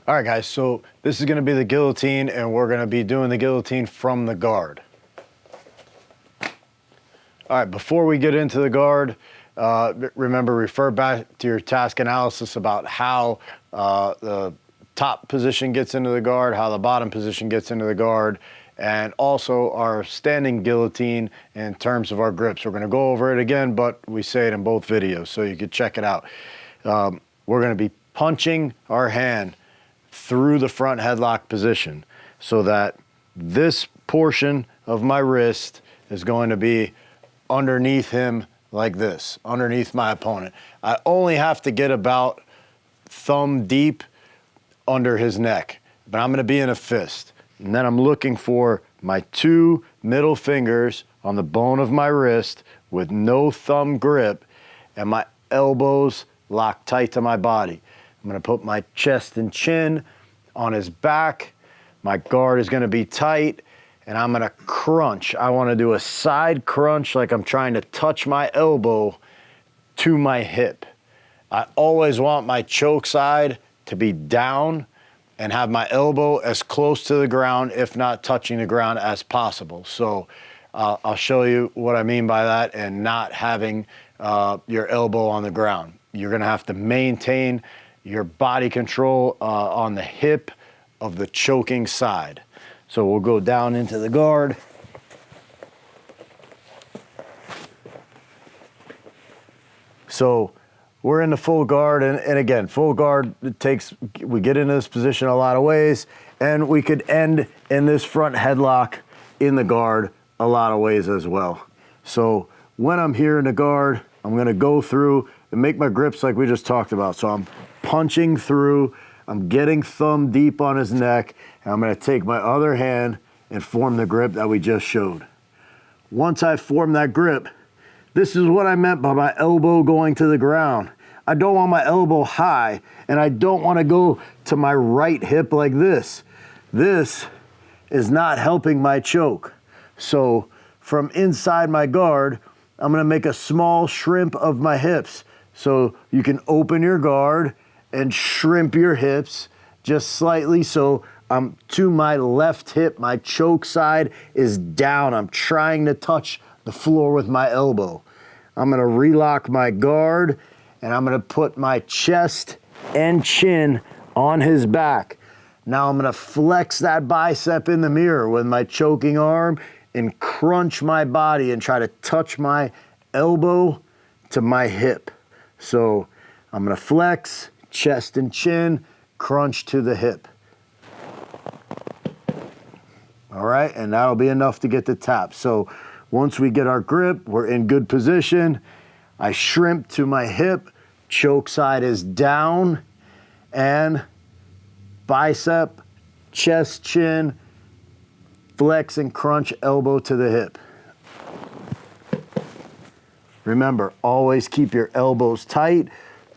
All right, guys, so this is gonna be the guillotine, and we're gonna be doing the guillotine from the guard. All right, before we get into the guard, remember, refer back to your task analysis about how the top position gets into the guard, how the bottom position gets into the guard, and also our standing guillotine in terms of our grips. We're gonna go over it again, but we say it in both videos, so you can check it out. We're gonna be punching our hand through the front headlock position so that this portion of my wrist is going to be underneath him like this, underneath my opponent. I only have to get about thumb deep under his neck, but I'm gonna be in a fist. And then I'm looking for my two middle fingers on the bone of my wrist with no thumb grip and my elbows locked tight to my body. I'm gonna put my chest and chin on his back. My guard is gonna be tight, and I'm gonna crunch. I wanna do a side crunch like I'm trying to touch my elbow to my hip. I always want my choke side to be down and have my elbow as close to the ground, if not touching the ground, as possible. So I'll show you what I mean by that, and not having your elbow on the ground. You're gonna have to maintain your body control on the hip of the choking side. So we'll go down into the guard. So we're in the full guard, and again, full guard, we get into this position a lot of ways, and we could end in this front headlock in the guard a lot of ways as well. So when I'm here in the guard, I'm gonna go through and make my grips like we just talked about. So I'm punching through, I'm getting thumb deep on his neck, and I'm gonna take my other hand and form the grip that we just showed. Once I form that grip, this is what I meant by my elbow going to the ground. I don't want my elbow high, and I don't want to go to my right hip like this. This is not helping my choke. So from inside my guard, I'm gonna make a small shrimp of my hips. So you can open your guard and shrimp your hips just slightly, so I'm to my left hip, my choke side is down. I'm trying to touch the floor with my elbow. I'm gonna relock my guard, and I'm gonna put my chest and chin on his back. Now I'm gonna flex that bicep in the mirror with my choking arm and crunch my body and try to touch my elbow to my hip. So I'm gonna flex, chest and chin, crunch to the hip. All right, and that'll be enough to get the tap. So once we get our grip, we're in good position. I shrimp to my hip, choke side is down, and bicep, chest, chin, flex and crunch elbow to the hip. Remember, always keep your elbows tight.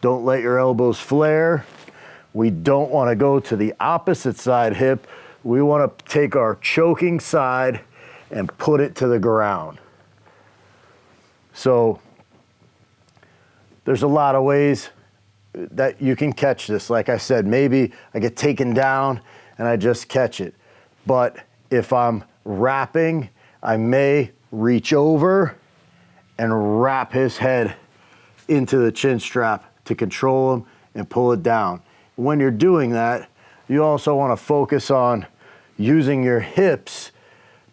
Don't let your elbows flare. We don't want to go to the opposite side hip. We want to take our choking side and put it to the ground. So there's a lot of ways that you can catch this. Like I said, maybe I get taken down and I just catch it. But if I'm wrapping, I may reach over and wrap his head into the chin strap to control him and pull it down. When you're doing that, you also want to focus on using your hips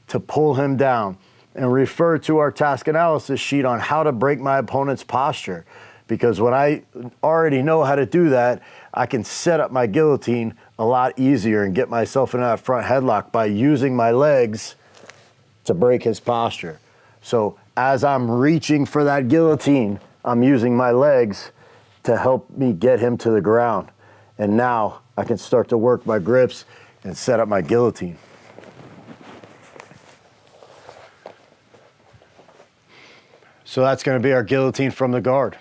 to pull him down, and refer to our task analysis sheet on how to break my opponent's posture. Because when I already know how to do that, I can set up my guillotine a lot easier and get myself in that front headlock by using my legs to break his posture. So as I'm reaching for that guillotine, I'm using my legs to help me get him to the ground. And now I can start to work my grips and set up my guillotine. So that's going to be our guillotine from the guard.